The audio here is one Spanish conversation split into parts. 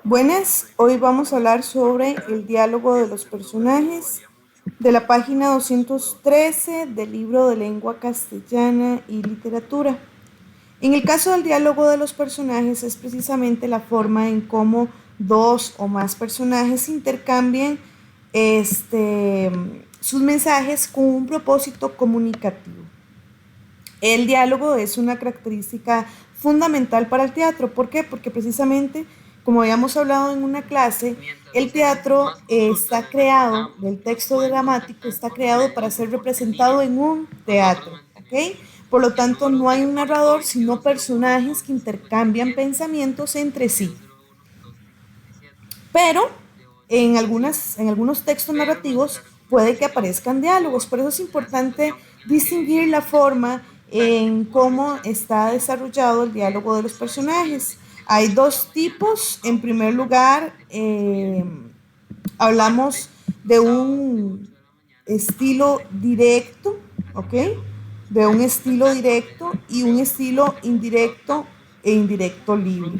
Buenas, hoy vamos a hablar sobre el diálogo de los personajes de la página 213 del libro de lengua castellana y literatura. En el caso del diálogo de los personajes es precisamente la forma en cómo dos o más personajes intercambian sus mensajes con un propósito comunicativo. El diálogo es una característica fundamental para el teatro. ¿Por qué? Porque precisamente, como habíamos hablado en una clase, el teatro está creado, el texto dramático está creado para ser representado en un teatro, ¿ok? Por lo tanto, no hay un narrador, sino personajes que intercambian pensamientos entre sí. Pero en algunos textos narrativos puede que aparezcan diálogos. Por eso es importante distinguir la forma en cómo está desarrollado el diálogo de los personajes. Hay dos tipos. En primer lugar, hablamos de un estilo directo, ¿ok? De un estilo directo y un estilo indirecto e indirecto libre.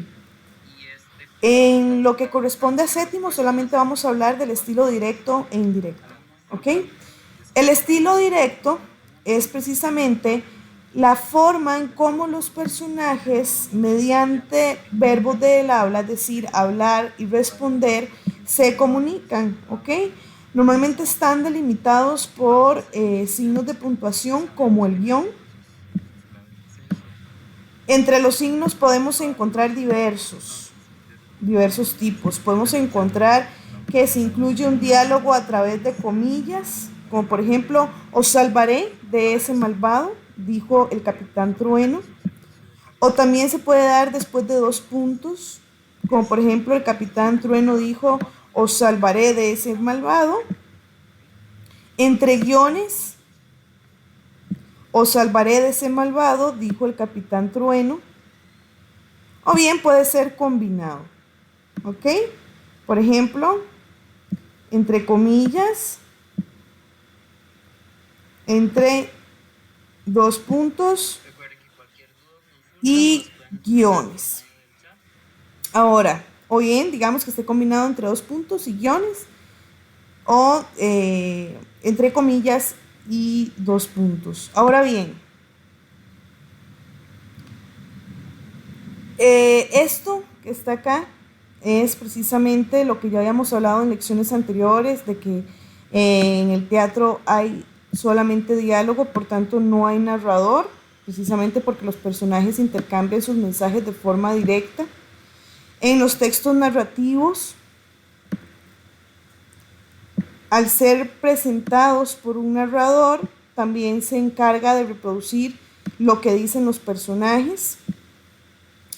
En lo que corresponde a séptimo, solamente vamos a hablar del estilo directo e indirecto, ¿ok? El estilo directo es precisamente la forma en cómo los personajes, mediante verbos del habla, es decir, hablar y responder, se comunican, ¿ok? Normalmente están delimitados por signos de puntuación como el guión. Entre los signos podemos encontrar diversos tipos. Podemos encontrar que se incluye un diálogo a través de comillas, como por ejemplo, os salvaré de ese malvado, dijo el capitán Trueno. O también se puede dar después de dos puntos, como por ejemplo, el capitán Trueno dijo, os salvaré de ese malvado. Entre guiones, os salvaré de ese malvado, dijo el capitán Trueno. O bien puede ser combinado, ¿ok? Por ejemplo, entre comillas, entre dos puntos y guiones. Ahora, o bien, digamos que esté combinado entre dos puntos y guiones, o entre comillas y dos puntos. Ahora bien, esto que está acá es precisamente lo que ya habíamos hablado en lecciones anteriores, de que en el teatro hay solamente diálogo, por tanto no hay narrador, precisamente porque los personajes intercambian sus mensajes de forma directa. En los textos narrativos, al ser presentados por un narrador, también se encarga de reproducir lo que dicen los personajes.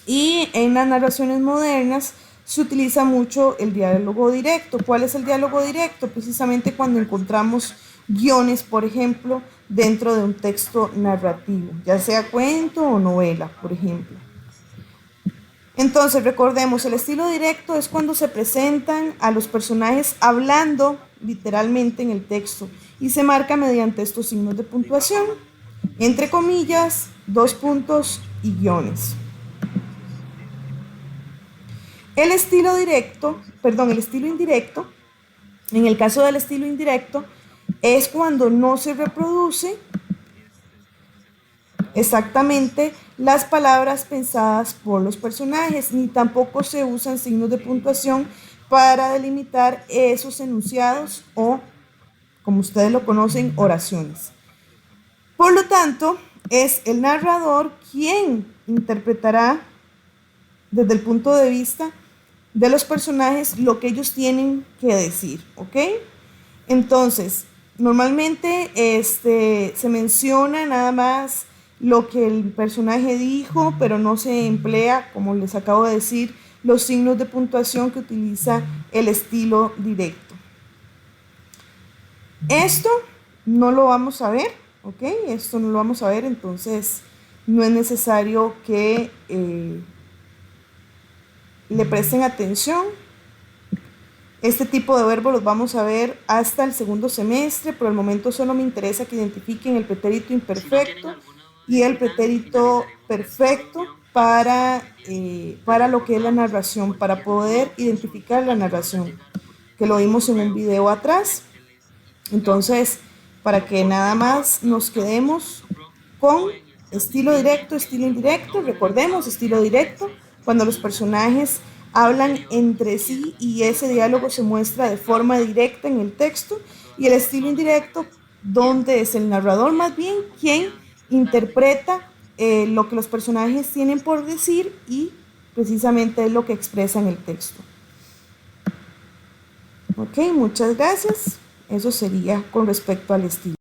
Y en las narraciones modernas se utiliza mucho el diálogo directo. ¿Cuál es el diálogo directo? Precisamente cuando encontramos guiones, por ejemplo, dentro de un texto narrativo, ya sea cuento o novela, por ejemplo. Entonces, recordemos, el estilo directo es cuando se presentan a los personajes hablando literalmente en el texto y se marca mediante estos signos de puntuación, entre comillas, dos puntos y guiones. El estilo indirecto, en el caso del estilo indirecto, es cuando no se reproduce exactamente las palabras pensadas por los personajes, ni tampoco se usan signos de puntuación para delimitar esos enunciados o, como ustedes lo conocen, oraciones. Por lo tanto, es el narrador quien interpretará desde el punto de vista de los personajes lo que ellos tienen que decir, ¿ok? Entonces, normalmente se menciona nada más lo que el personaje dijo, pero no se emplea, como les acabo de decir, los signos de puntuación que utiliza el estilo directo. Esto no lo vamos a ver, ¿ok? Esto no lo vamos a ver, entonces no es necesario que le presten atención. Este tipo de verbos los vamos a ver hasta el segundo semestre. Por el momento solo me interesa que identifiquen el pretérito imperfecto y el pretérito perfecto para lo que es la narración, para poder identificar la narración, que lo vimos en un video atrás. Entonces, para que nada más nos quedemos con estilo directo, estilo indirecto, recordemos estilo directo, cuando los personajes hablan entre sí y ese diálogo se muestra de forma directa en el texto, y el estilo indirecto, donde es el narrador más bien quien interpreta lo que los personajes tienen por decir y precisamente es lo que expresa en el texto. Ok, muchas gracias. Eso sería con respecto al estilo.